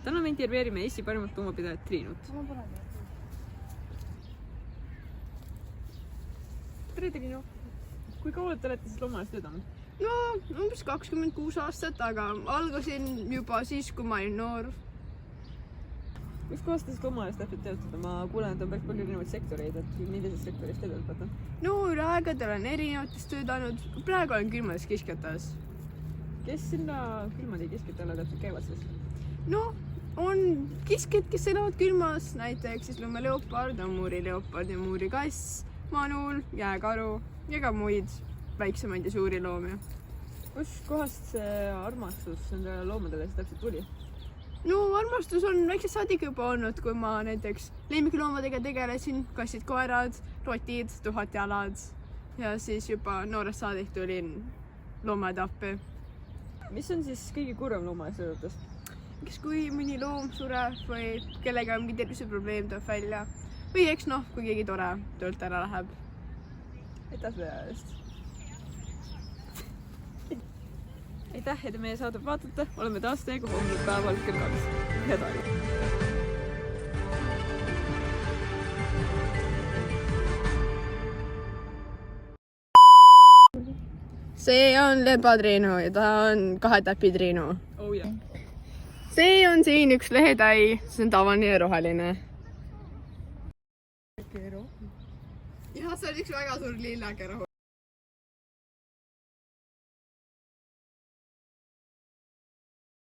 täna me intervjueerime Eesti parimat loomapidajat Triinut. Tere Triinu! Kui kaua te olete siis loomaaias töötanud? No, umbes 26 aastat, aga algasin juba siis, kui ma olin noor. Mis kohast te siis loomaaias täpselt töötada? Ma kuulen, et on päris palju erinevaid sektoreid, et millises sektoris te töötate? No, üle aegade olen erinevates töötanud. Praegu olen külmades kiskjatas. Kes sinna külmade kiskjatele täpselt käivad siis? No, on kiskjad, kes elavad külmas, näiteks siis lumeleopard, amuurileopard ja muurikass, manuul, jääkaru ja ka muid väiksemaid ja suuri loomi. Kus kohast see armastus nende loomadele siis täpselt tuli? No, armastus on väiksest saadik juba olnud, kui ma näiteks lemmikloomadega tegelesin, kassid, koerad, rotid, 1000 jalad ja siis juba noorest saadik tulin loomade appi. Mis on siis kõige kurvem loomaaias töötates? Eks kui mõni loom sureb või kellega mingi terviseprobleem tuleb välja või eks kui keegi tore töölt ära läheb. Aitäh selle eest! Aitäh, et meie saadet vaatate. Oleme taas teiega hommikul päeval kell 2. Head aega! See on lebatriinu ja ta on 2 täpi triinu. Oh yeah. See on siin üks lehetäi, see on tavaline roheline. Ja see on üks väga suur lillake rohu.